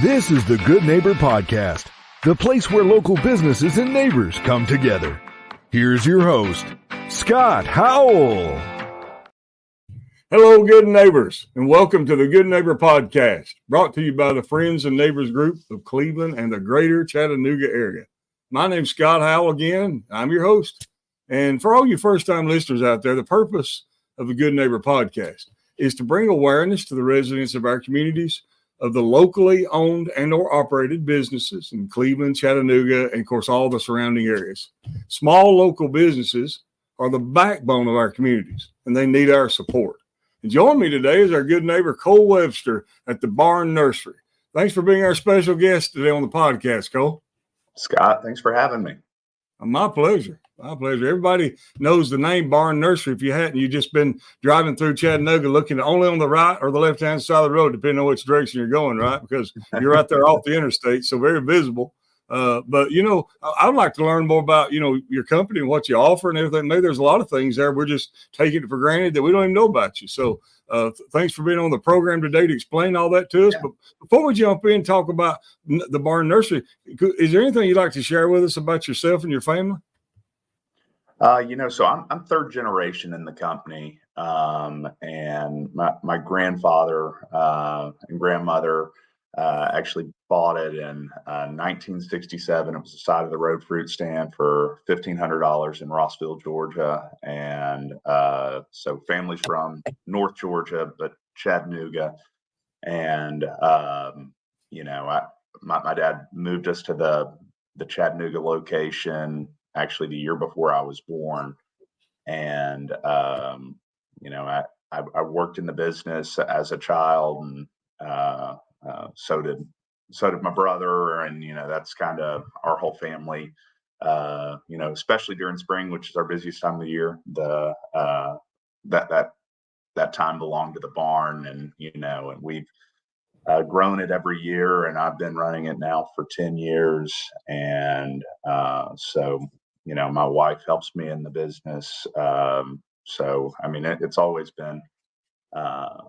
This is the Good Neighbor Podcast, the place where local businesses and neighbors come together. Here's your host, Scott Howell. Hello, good neighbors, and welcome to the Good Neighbor Podcast, brought to you by the Friends and Neighbors Group of Cleveland and the greater Chattanooga area. My name's Scott Howell again. I'm your host. And for all you first-time listeners out there, the purpose of the Good Neighbor Podcast is to bring awareness to the residents of our communities of the locally owned and or operated businesses in Cleveland, Chattanooga, and of course, all the surrounding areas. Small local businesses are the backbone of our communities, and they need our support. And joining me today is our good neighbor, Cole Webster at the Barn Nursery. Thanks for being our special guest today on the podcast, Cole. Scott, thanks for having me. My pleasure. My pleasure. Everybody knows the name Barn Nursery. If you hadn't, you've just been driving through Chattanooga looking only on the right or the left-hand side of the road, depending on which direction you're going, right? Because you're right there off the interstate, so very visible. But, I'd like to learn more about, your company and what you offer and everything. Maybe there's a lot of things there. We're just taking it for granted that we don't even know about you. So thanks for being on the program today to explain all that to us. Yeah. But before we jump in and talk about the Barn Nursery, is there anything you'd like to share with us about yourself and your family? So I'm third generation in the company, and my grandfather and grandmother actually bought it in 1967. It was the side of the road fruit stand for $1,500 in Rossville, Georgia, and so family's from North Georgia, but Chattanooga, and my dad moved us to the Chattanooga location actually the year before I was born. And, I worked in the business as a child, and so did my brother. And, that's kind of our whole family, especially during spring, which is our busiest time of the year. That time belonged to the barn, and, and we've grown it every year, and I've been running it now for 10 years. And so, my wife helps me in the business. It's always been a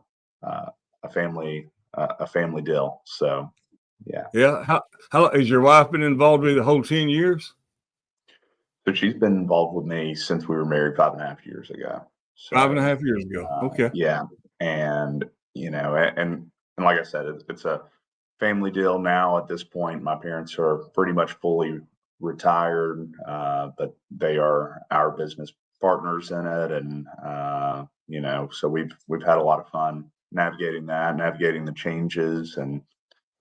family deal. So, yeah. Yeah. How has your wife been involved with the whole 10 years? So she's been involved with me since we were married 5.5 years ago. So, 5.5 years ago. Okay. Yeah. And, and like I said, it's a family deal now at this point. My parents are pretty much fully retired, but they are our business partners in it. And, so we've had a lot of fun navigating the changes, and,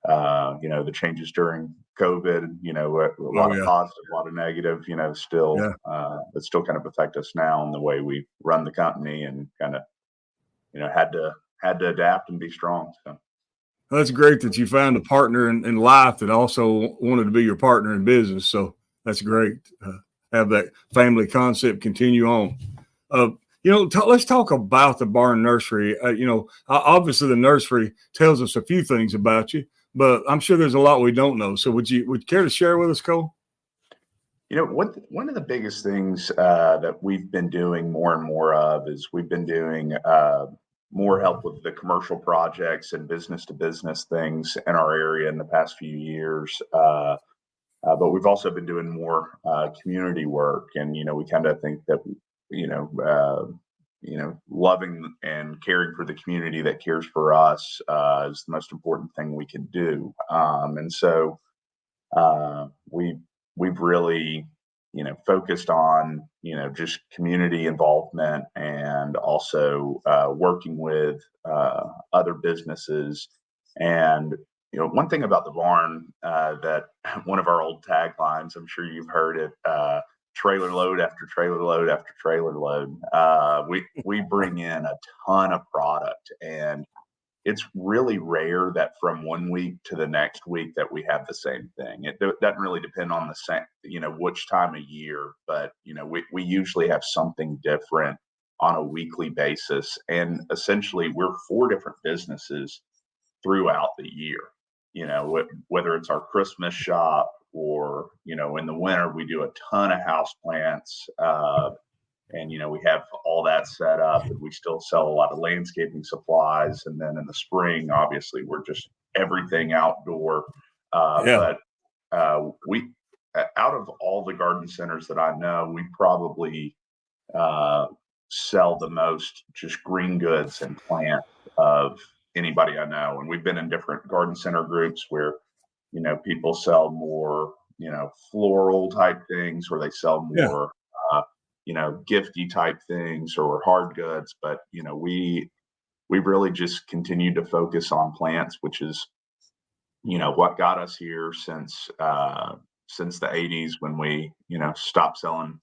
the changes during COVID, a lot of positive, a lot of negative, still, that still kind of affect us now in the way we run the company, and kind of, had to adapt and be strong. So. Well, that's great that you found a partner in life that also wanted to be your partner in business. So that's great. Have that family concept continue on. Let's talk about the Barn Nursery. Obviously the nursery tells us a few things about you, but I'm sure there's a lot we don't know. So would you care to share with us, Cole? One of the biggest things that we've been doing more and more of is we've been doing more help with the commercial projects and business to business things in our area in the past few years. But we've also been doing more community work, and, we kind of think that, loving and caring for the community that cares for us is the most important thing we can do. And so we've really, focused on, just community involvement, and also working with other businesses. And, one thing about the barn that one of our old taglines, I'm sure you've heard it, trailer load after trailer load after trailer load. We bring in a ton of product, and it's really rare that from one week to the next week that we have the same thing. It doesn't really depend on the same, which time of year, but, we usually have something different on a weekly basis. And essentially we're 4 different businesses throughout the year, whether it's our Christmas shop, or, in the winter, we do a ton of houseplants, and, we have all that set up, and we still sell a lot of landscaping supplies. And then in the spring, obviously, we're just everything outdoor. But we, out of all the garden centers that I know, we probably sell the most just green goods and plants of anybody I know. And we've been in different garden center groups where, people sell more, floral type things, or they sell more, gifty type things or hard goods. But, we've really just continued to focus on plants, which is, what got us here since the 80s, when we, stopped selling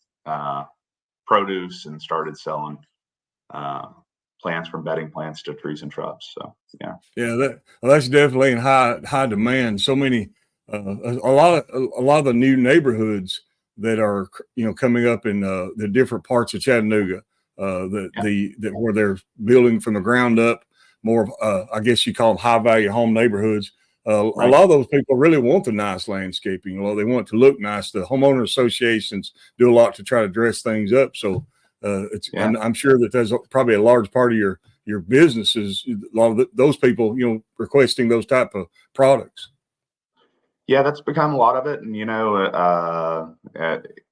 produce and started selling plants, from bedding plants to trees and shrubs. So that's definitely in high demand. So many a lot of the new neighborhoods that are coming up in the different parts of Chattanooga, that where they're building from the ground up, more I guess you call them high value home neighborhoods. Right. A lot of those people really want the nice landscaping. Well, they want it to look nice. The homeowner associations do a lot to try to dress things up. So I'm sure that there's probably a large part of your business is a lot of those people, requesting those type of products. Yeah, that's become a lot of it, and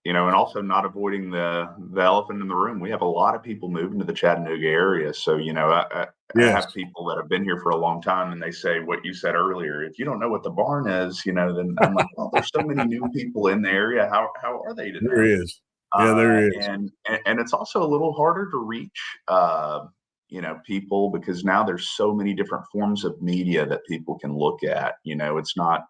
and also not avoiding the elephant in the room. We have a lot of people moving to the Chattanooga area, so I have people that have been here for a long time, and they say what you said earlier. If you don't know what the barn is, then I'm like, well, there's so many new people in the area. How are they to know? There is, there is, and it's also a little harder to reach, people, because now there's so many different forms of media that people can look at. It's not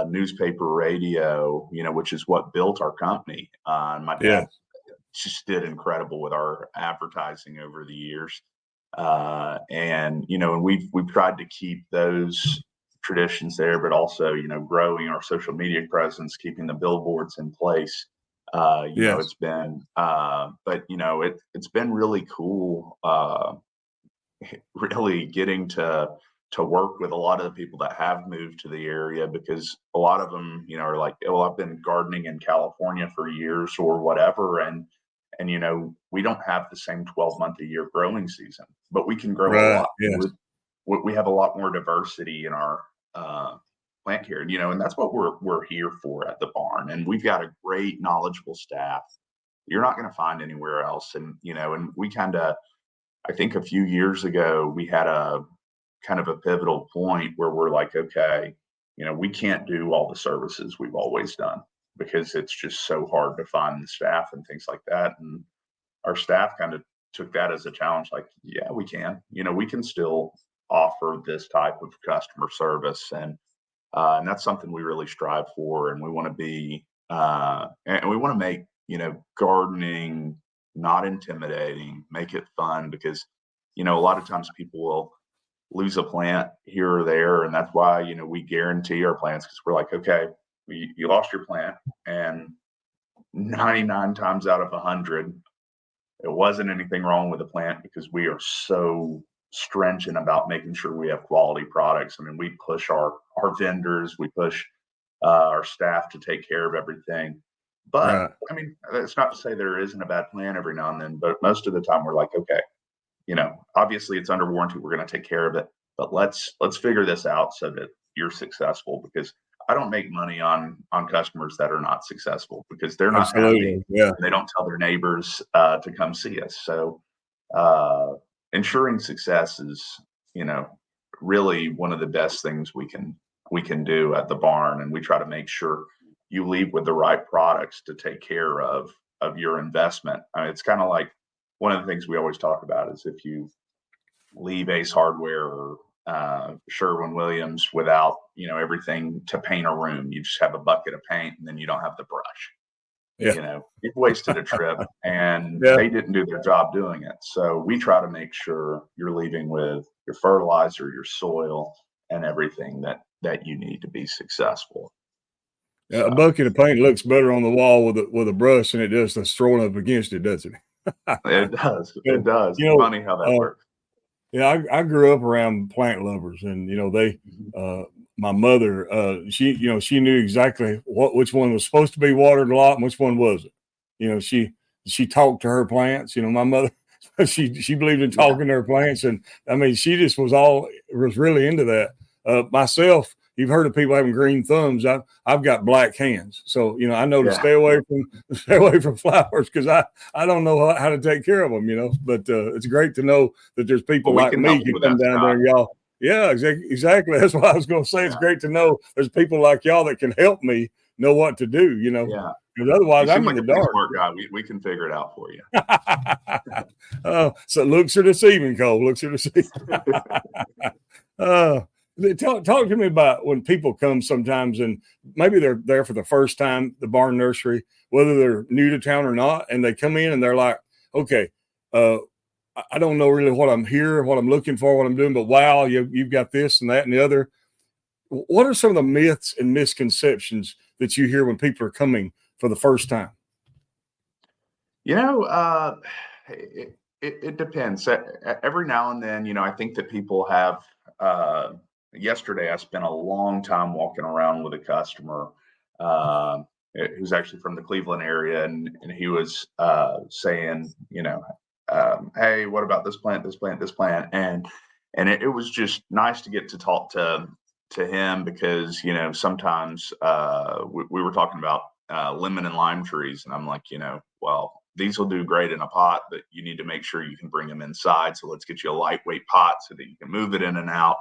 newspaper, radio, which is what built our company. And my dad just did incredible with our advertising over the years. And we've tried to keep those traditions there, but also, growing our social media presence, keeping the billboards in place. It's been, but it's been really cool, really getting to work with a lot of the people that have moved to the area, because a lot of them, are like, well, I've been gardening in California for years or whatever. And we don't have the same 12-month a year growing season, but we can grow a lot. Yes. We have a lot more diversity in our plant care, and that's what we're here for at the barn. And we've got a great, knowledgeable staff you're not going to find anywhere else. And, and we I think a few years ago, we had a kind of a pivotal point where we're like, okay, we can't do all the services we've always done, because it's just so hard to find the staff and things like that. And our staff kind of took that as a challenge, like, yeah, we can, we can still offer this type of customer service. And that's something we really strive for. And we want to be, and we want to make, gardening not intimidating, make it fun, because, a lot of times people will lose a plant here or there. And that's why, we guarantee our plants, because we're like, okay, you lost your plant, and 99 times out of 100, it wasn't anything wrong with the plant, because we are so stringent about making sure we have quality products. I mean, we push our vendors, we push our staff to take care of everything. But I mean, it's not to say there isn't a bad plant every now and then, but most of the time we're like, okay, obviously it's under warranty, we're going to take care of it, but let's figure this out so that you're successful, because I don't make money on customers that are not successful, because they're not happy. Yeah. They don't tell their neighbors to come see us. So ensuring success is, really one of the best things we can do at the barn. And we try to make sure you leave with the right products to take care of your investment. I mean, it's kind of like one of the things we always talk about is, if you leave Ace Hardware or Sherwin-Williams without, everything to paint a room, you just have a bucket of paint and then you don't have the brush. Yeah. You've wasted a trip, and they didn't do their job doing it. So we try to make sure you're leaving with your fertilizer, your soil, and everything that you need to be successful. A bucket of paint looks better on the wall with a brush than it does to throwing up against it, doesn't it? It does. It does. It's funny how that works. Yeah, I grew up around plant lovers, and they, my mother, she knew exactly which one was supposed to be watered a lot and which one wasn't. She talked to her plants. My mother, she believed in talking to her plants, and I mean, she just was really into that. Myself, you've heard of people having green thumbs. I've got black hands, so I know to Yeah. stay away from flowers because I don't know how to take care of them. But it's great to know that there's people Well, we like can me help you who with come that, down Scott. there and y'all. Yeah, exactly. That's what I was going to say. It's great to know there's people like y'all that can help me know what to do. Yeah. Because otherwise You seem I'm like in a the pretty dark. smart guy. We can figure it out for you. So looks are deceiving, Cole. Looks are deceiving. Talk to me about when people come sometimes and maybe they're there for the first time, the Barn Nursery, whether they're new to town or not, and they come in and they're like, okay, I don't know really what I'm here, what I'm looking for, what I'm doing, but wow, you've got this and that and the other. What are some of the myths and misconceptions that you hear when people are coming for the first time? It depends. Every now and then, I think that people have. Yesterday, I spent a long time walking around with a customer who's actually from the Cleveland area, and he was saying, hey, what about this plant, this plant, this plant, and it was just nice to get to talk to him because sometimes we were talking about lemon and lime trees, and I'm like, well, these will do great in a pot, but you need to make sure you can bring them inside. So let's get you a lightweight pot so that you can move it in and out.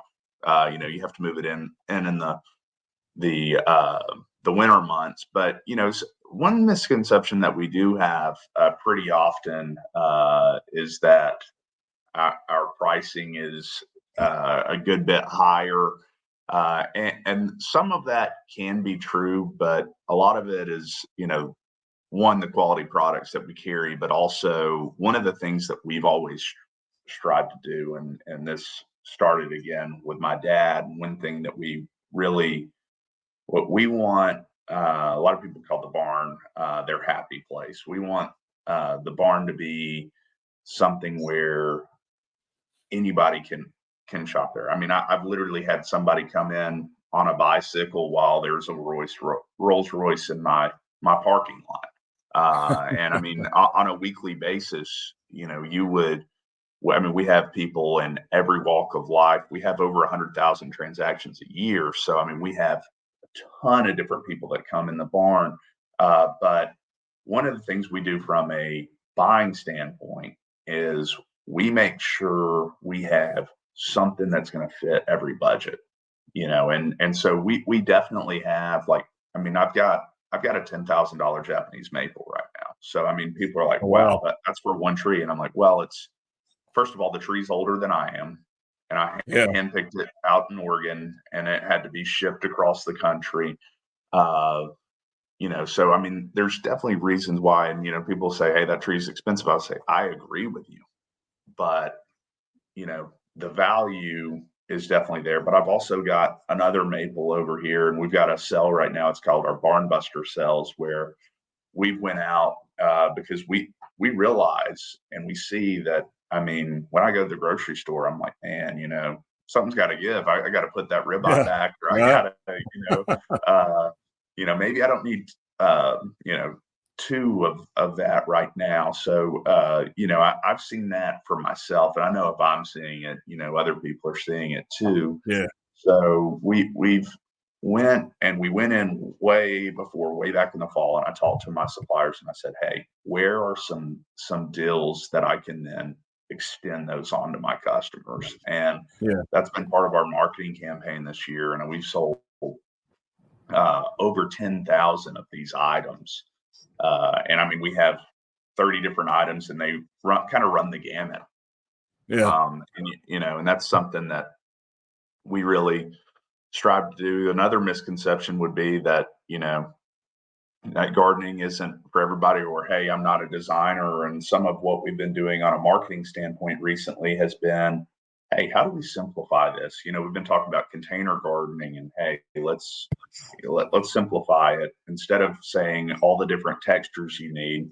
You have to move it in the winter months. But one misconception that we do have pretty often is that our pricing is a good bit higher. And some of that can be true, but a lot of it is, one, the quality products that we carry, but also one of the things that we've always strived to do, and this started again with my dad. One thing that what we want, a lot of people call the barn their happy place. We want the barn to be something where anybody can shop there. I mean, I've literally had somebody come in on a bicycle while there's a Rolls Royce in my parking lot. And I mean, on a weekly basis, we have people in every walk of life. We have over 100,000 transactions a year. So, I mean, we have a ton of different people that come in the barn. But one of the things we do from a buying standpoint is we make sure we have something that's going to fit every budget, and so we definitely have I've got a $10,000 Japanese maple right now. So, I mean, people are like, wow, that's for one tree. And I'm like, well, it's, first of all, the tree's older than I am. And I handpicked it out in Oregon, and it had to be shipped across the country. So, I mean, there's definitely reasons why. And, people say, hey, that tree's expensive. I'll say, I agree with you. But, the value is definitely there. But I've also got another maple over here, and we've got a cell right now. It's called our Barn Buster cells, where we went out because we realize and we see that, I mean, when I go to the grocery store, I'm like, man, something's got to give. I got to put that ribeye back, or I got to, maybe I don't need, two of that right now. So, I've seen that for myself, and I know if I'm seeing it, other people are seeing it too. Yeah. So we went in way back in the fall, and I talked to my suppliers and I said, hey, where are some deals that I can then extend those on to my customers? And that's been part of our marketing campaign this year. And we've sold over 10,000 of these items. And I mean, we have 30 different items, and they kind of run the gamut. Yeah. And that's something that we really strive to do. Another misconception would be that, that gardening isn't for everybody, or, hey, I'm not a designer. And some of what we've been doing on a marketing standpoint recently has been, hey, how do we simplify this? We've been talking about container gardening, and hey, let's simplify it. Instead of saying all the different textures you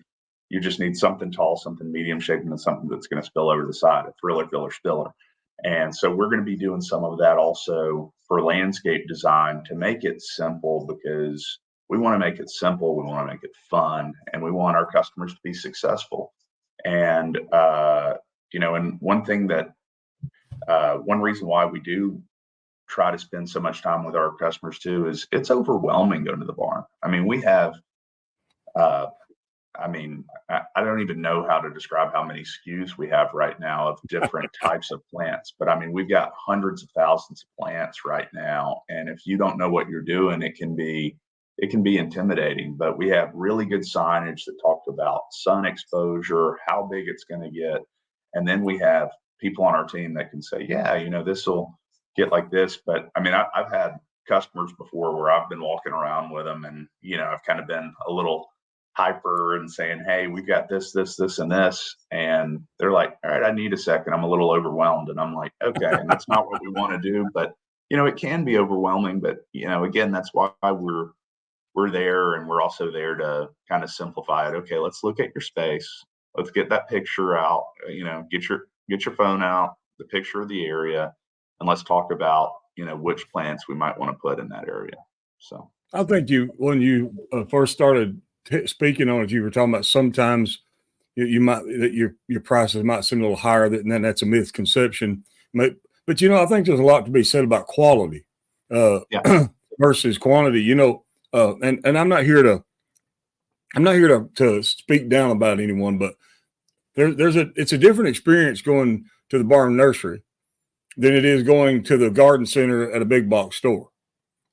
just need something tall, something medium shaped, and something that's going to spill over the side, a thriller, filler, spiller. And so we're going to be doing some of that also for landscape design to make it simple, because we want to make it simple. We want to make it fun, and we want our customers to be successful. And, and one thing that, one reason why we do try to spend so much time with our customers too is it's overwhelming going to the barn. I mean, we have, uh, I don't even know how to describe how many SKUs we have right now of different types of plants. But I mean, we've got hundreds of thousands of plants right now. And if you don't know what you're doing, it can be intimidating. But we have really good signage that talks about sun exposure, how big it's going to get. And then we have people on our team that can say, yeah, this will get like this. But I mean, I've had customers before where I've been walking around with them and, I've kind of been a little hyper and saying, hey, we've got this, this, this, and this. And they're like, all right, I need a second. I'm a little overwhelmed. And I'm like, okay. And that's not what we want to do. But, it can be overwhelming. But, again, that's why we're there. And we're also there to kind of simplify it. Okay, let's look at your space. Let's get that picture out, get your phone out, the picture of the area, and let's talk about, which plants we might want to put in that area. So I think when you first started speaking on it, you were talking about sometimes you might that your prices might seem a little higher, and then that's a misconception. But I think there's a lot to be said about quality versus quantity. And I'm not here to speak down about anyone, but it's a different experience going to the Barn Nursery than it is going to the garden center at a big box store.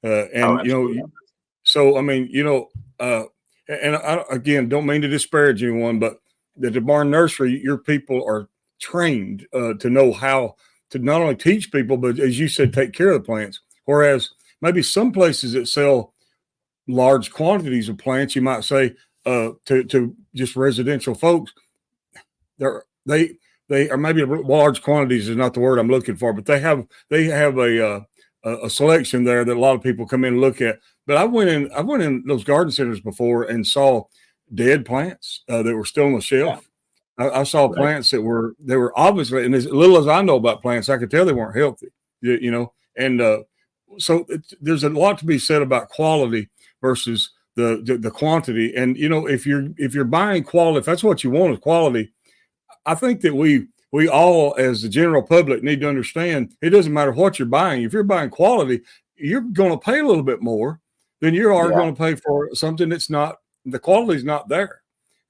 So I mean, and I, again, don't mean to disparage anyone, but at the Barn Nursery, your people are trained to know how to not only teach people, but as you said, take care of the plants. Whereas maybe some places that sell large quantities of plants, you might say, to just residential folks, they are maybe large quantities is not the word I'm looking for, but they have a selection there that a lot of people come in and look at. But I went in those garden centers before and saw dead plants that were still on the shelf. Yeah. I saw plants that were obviously, and as little as I know about plants, I could tell they weren't healthy. And so there's a lot to be said about quality versus the quantity. And if you're buying quality, if that's what you want is quality, I think that we all, as the general public, need to understand it doesn't matter what you're buying. If you're buying quality, you're going to pay a little bit more than you are going to pay for something that's not, the quality's not there.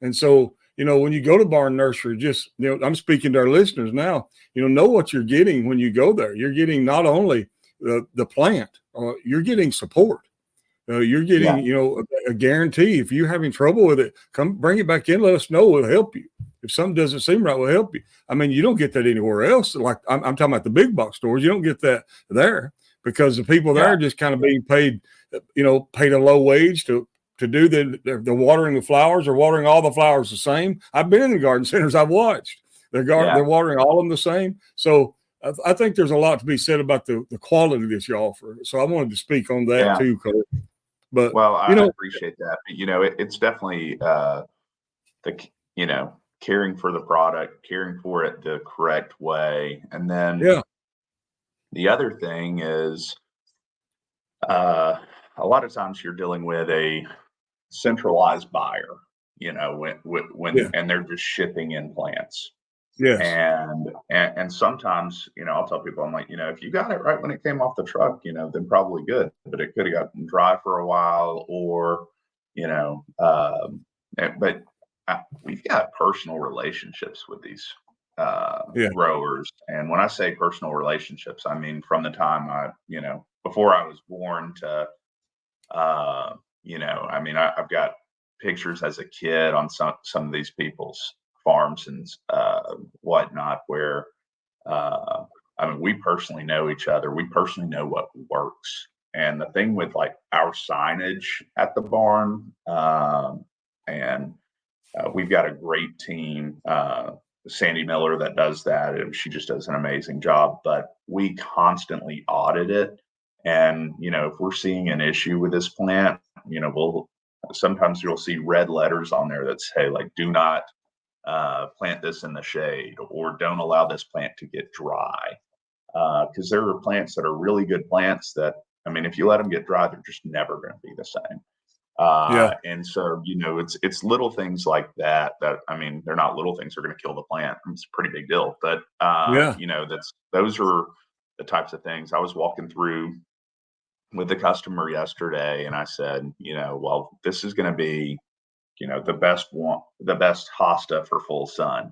And so, when you go to Barn Nursery, just, I'm speaking to our listeners now, know what you're getting when you go there. You're getting not only the plant, you're getting support. You're getting, a guarantee. If you're having trouble with it, come bring it back in. Let us know. We'll help you. If something doesn't seem right, we'll help you. I mean, you don't get that anywhere else. Like I'm talking about the big box stores. You don't get that there because the people there are just kind of being paid, paid a low wage to do the watering the flowers or watering all the flowers the same. I've been in the garden centers. I've watched. They're watering all of them the same. So I think there's a lot to be said about the quality that you offer. So I wanted to speak on that too, Cole. But I appreciate that. It's definitely caring for the product, caring for it the correct way, and then the other thing is a lot of times you're dealing with a centralized buyer. When and they're just shipping in plants. Yes. And sometimes, I'll tell people, I'm like, if you got it right when it came off the truck, then probably good, but it could have gotten dry for a while or, but we've got personal relationships with these growers. And when I say personal relationships, I mean, from the time before I was born to, I've got pictures as a kid on some of these people's farms and whatnot, where we personally know each other. We personally know what works. And the thing with like our signage at the barn, and we've got a great team, Sandy Miller, that does that, and she just does an amazing job. But we constantly audit it, and if we're seeing an issue with this plant, sometimes you'll see red letters on there that say like, do not plant this in the shade, or don't allow this plant to get dry. Because there are plants that are really good plants that, if you let them get dry, they're just never going to be the same. And so, it's little things like that, they're not little things that are going to kill the plant. It's a pretty big deal, but, the types of things. I was walking through with the customer yesterday, and I said, well, this is going to be, the best hosta for full sun.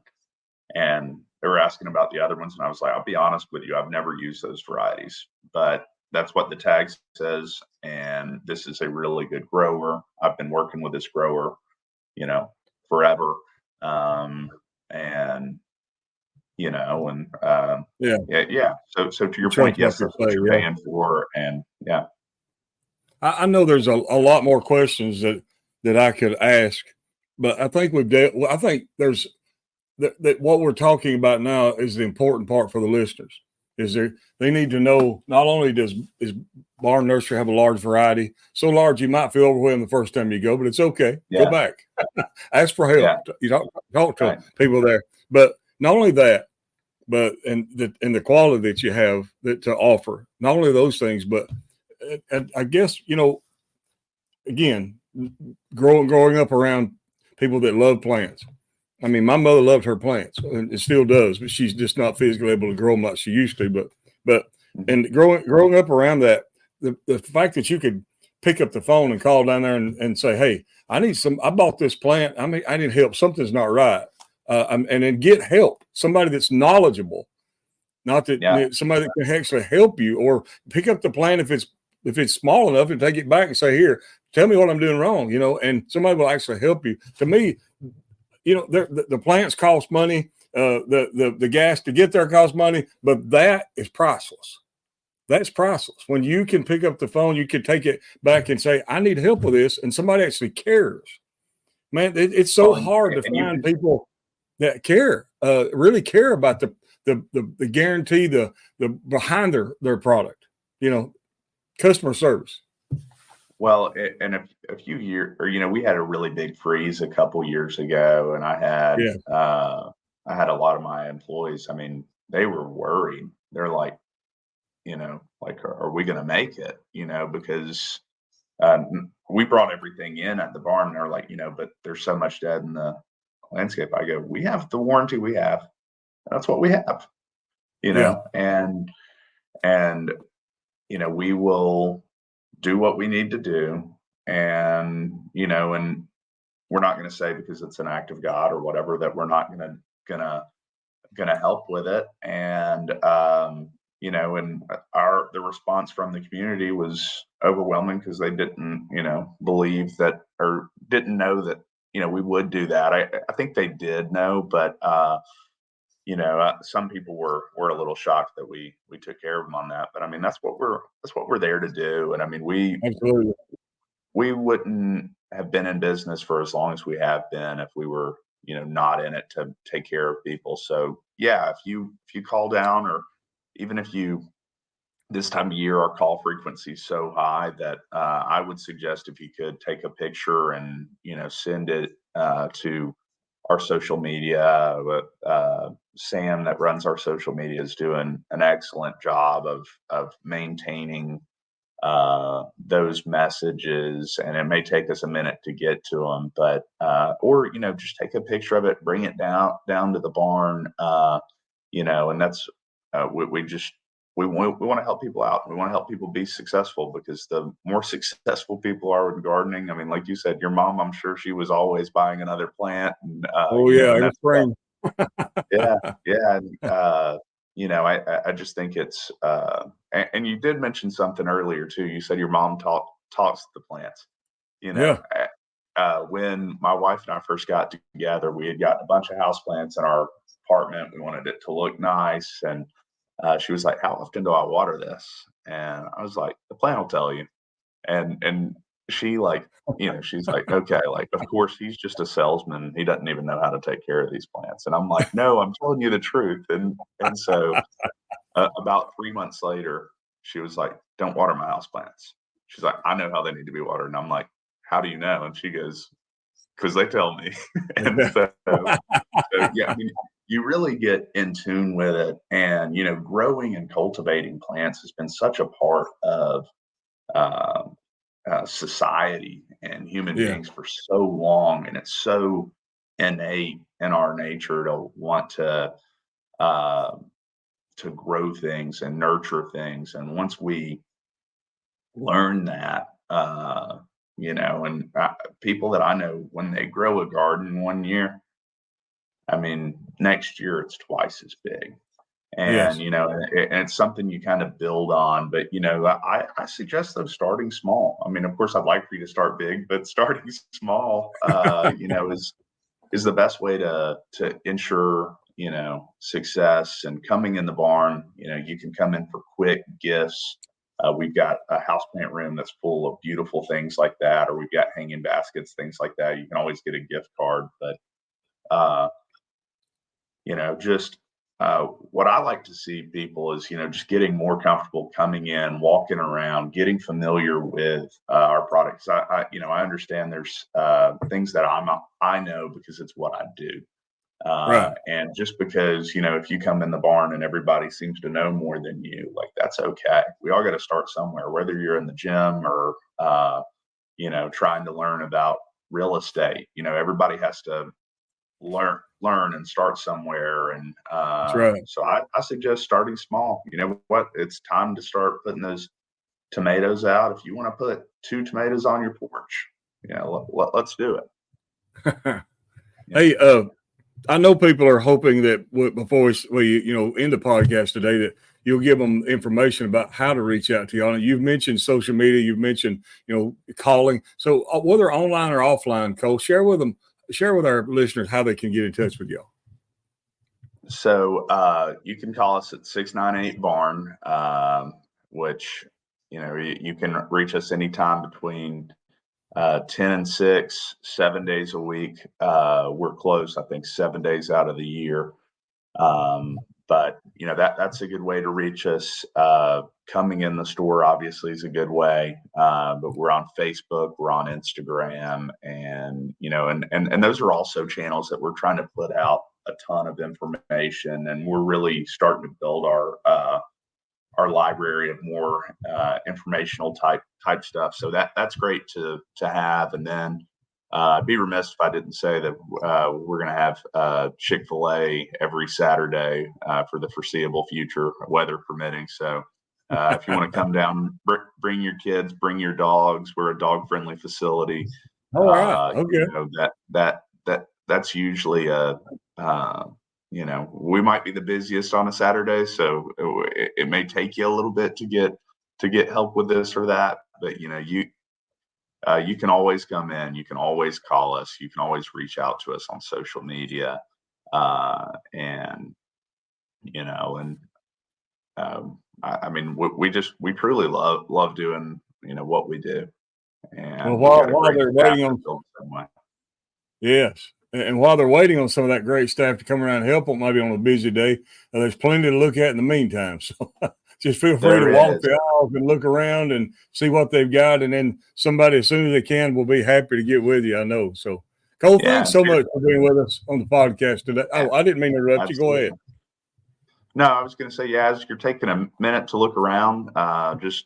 And they were asking about the other ones, and I was like, I'll be honest with you, I've never used those varieties, but that's what the tag says. And this is a really good grower. I've been working with this grower, forever. And yeah. So to your point, yes, that's what you're paying for. And yeah. I know there's a lot more questions that I could ask, but I think I think there's that what we're talking about now is the important part for the listeners. They need to know not only is Barn Nursery have a large variety, so large you might feel overwhelmed the first time you go, but it's okay. Yeah. Go back, ask for help. Yeah. You talk to people there, but not only that, but and the quality that you have to offer. Not only those things, but I guess again, growing up around people that love plants. I mean, my mother loved her plants, and it still does, but she's just not physically able to grow them like she used to. But and growing up around that, the fact that you could pick up the phone and call down there and say, "Hey, I bought this plant. I need help. Something's not right," and then get help. Somebody that's knowledgeable, not that somebody that can actually help you, or pick up the plant if it's small enough and take it back and say, "Here, tell me what I'm doing wrong," and somebody will actually help you. To me, the plants cost money. The gas to get there costs money, but that is priceless. That's priceless. When you can pick up the phone, you can take it back and say, I need help with this, and somebody actually cares. Man, it's so hard to find people that care, really care about the guarantee, the behind their product, customer service. Well, and a few years, or we had a really big freeze a couple years ago, and I had a lot of my employees. I mean, they were worried. They're like, are we going to make it? Because we brought everything in at the barn, and they're like, but there's so much dead in the landscape. I go, we have the warranty we have. That's what we have. And we will do what we need to do, and and we're not going to say because it's an act of God or whatever that we're not gonna help with it. And and the response from the community was overwhelming because they didn't believe that, or didn't know that we would do that. I think they did know, but some people were a little shocked that we took care of them on that. But I mean, that's what we're there to do. And I mean, we wouldn't have been in business for as long as we have been if we were, not in it to take care of people. So yeah, if you call down, or even if this time of year, our call frequency is so high that I would suggest if you could take a picture and, send it to our social media. Sam that runs our social media is doing an excellent job of maintaining those messages, and it may take us a minute to get to them, but or just take a picture of it, bring it down to the barn, and that's we want to help people out. We want to help people be successful, because the more successful people are in gardening, I mean, like you said, your mom, I'm sure she was always buying another plant. And, every spring. I just think it's, and you did mention something earlier too. You said your mom talks the plants. When my wife and I first got together, we had gotten a bunch of houseplants in our apartment. We wanted it to look nice, and she was like, "How often do I water this?" And I was like, "The plant will tell you." And she she's like, "Okay, like, of course he's just a salesman. He doesn't even know how to take care of these plants." And I'm like, "No, I'm telling you the truth." And so about 3 months later, she was like, "Don't water my house plants." She's like, "I know how they need to be watered." And I'm like, "How do you know?" And she goes, "Because they tell me." And so yeah, I mean, you really get in tune with it. And, growing and cultivating plants has been such a part of society and human beings for so long. And it's so innate in our nature to want to grow things and nurture things. And once we learn that, and people that I know, when they grow a garden one year, I mean, next year it's twice as big. Yes. And, and it's something you kind of build on. But, I suggest though starting small. I mean, of course, I'd like for you to start big, but starting small, is the best way to ensure, success. And coming in the barn, you can come in for quick gifts. We've got a houseplant room that's full of beautiful things like that, or we've got hanging baskets, things like that. You can always get a gift card, but, what I like to see people is, just getting more comfortable coming in, walking around, getting familiar with our products. I understand there's things that I know because it's what I do. Right. And just because, if you come in the barn and everybody seems to know more than you, like, that's okay. We all got to start somewhere, whether you're in the gym or, trying to learn about real estate. Everybody has to learn and start somewhere. And That's right. so I suggest starting small. You know what? It's time to start putting those tomatoes out. If you want to put 2 tomatoes on your porch, let's do it. Hey, I know people are hoping that before we end the podcast today, that you'll give them information about how to reach out to y'all. You've mentioned social media. You've mentioned, calling. So whether online or offline, Cole, share with our listeners how they can get in touch with y'all. So you can call us at 698-BARN, which, you can reach us anytime between 10 and 6, 7 days a week. We're closed, I think, 7 days out of the year. But that's a good way to reach us. Coming in the store obviously is a good way. But we're on Facebook, we're on Instagram, and and those are also channels that we're trying to put out a ton of information, and we're really starting to build our library of more informational type stuff. So that's great to have. And then I'd be remiss if I didn't say that we're going to have Chick-fil-A every Saturday for the foreseeable future, weather permitting. So if you want to come down, bring your kids, bring your dogs. We're a dog-friendly facility. All right. Okay. That's usually we might be the busiest on a Saturday, so it may take you a little bit to get help with this or that. But you can always come in. You can always call us. You can always reach out to us on social media, we truly love doing what we do. And while they're waiting on yes. And while they're waiting on some of that great staff to come around and help them, maybe on a busy day, there's plenty to look at in the meantime. So just feel free to walk the aisles and look around and see what they've got. And then somebody, as soon as they can, will be happy to get with you, I know. So, Cole, thanks so much for being with us on the podcast today. Oh, I didn't mean to interrupt you. Go ahead. No, I was going to say, as you're taking a minute to look around, just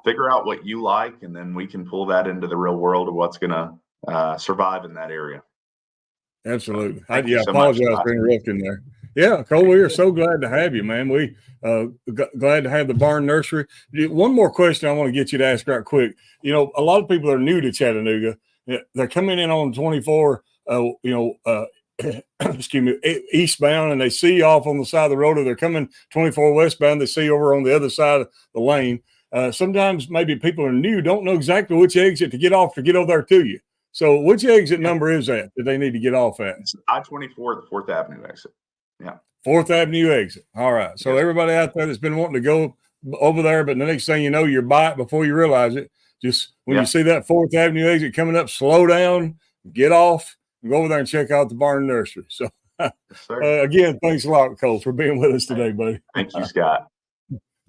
figure out what you like, and then we can pull that into the real world of what's going to survive in that area. Absolutely. I apologize for interrupting there. Yeah, Cole, we are so glad to have you, man. We glad to have the Barn Nursery. One more question I want to get you to ask right quick. A lot of people are new to Chattanooga. They're coming in on 24, excuse me, eastbound, and they see off on the side of the road, or they're coming 24 westbound, they see over on the other side of the lane. Sometimes maybe people are new, don't know exactly which exit to get off to get over there to you. So which exit number is that they need to get off at? It's I-24, the 4th Avenue exit. Yeah. 4th Avenue exit. All right. So everybody out there that's been wanting to go over there, but the next thing you know, you're by it before you realize it. Just when you see that 4th Avenue exit coming up, slow down, get off, and go over there and check out the Barn Nursery. So again, thanks a lot, Cole, for being with us today, buddy. Thank you, Scott.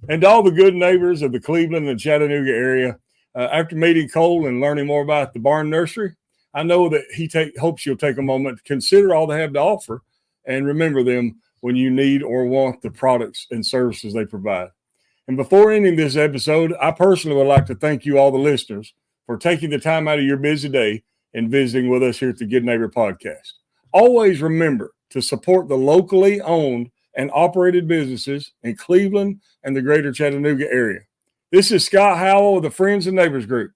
And to all the good neighbors of the Cleveland and Chattanooga area, after meeting Cole and learning more about the Barn Nursery, I know that he hopes you'll take a moment to consider all they have to offer and remember them when you need or want the products and services they provide. And before ending this episode, I personally would like to thank you, all the listeners, for taking the time out of your busy day and visiting with us here at the Good Neighbor Podcast. Always remember to support the locally owned and operated businesses in Cleveland and the greater Chattanooga area. This is Scott Howell with the Friends and Neighbors Group.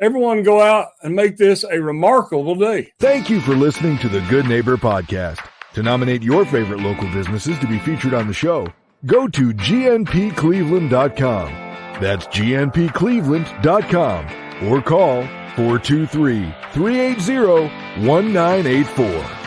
Everyone go out and make this a remarkable day. Thank you for listening to the Good Neighbor Podcast. To nominate your favorite local businesses to be featured on the show, go to gnpcleveland.com. That's gnpcleveland.com or call 423-380-1984.